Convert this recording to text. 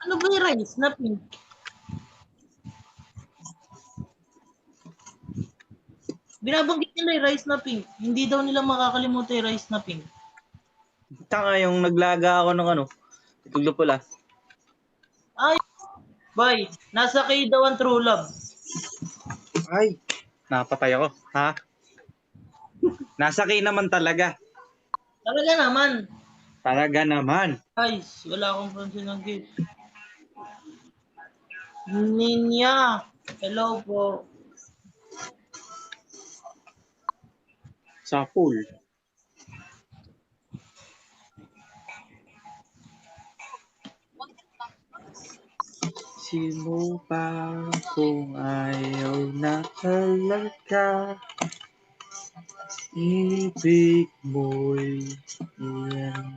Ano ba yung rice na pink? Binabanggit nila yung rice na pink. Hindi daw nila makakalimutan yung rice na pink. Tsaka yung naglaga ako ng ano, ituglo pula. Ay, boy, nasa kayo daw ang true love. Ay, napatay ako. Ha? Nasa kay naman talaga. Talaga naman. Talaga naman. Guys, wala akong pansin ng gift. Ninya, hello po. Sa pool. Sino pa kung ayaw na talaga? Ibig mo'y iyan.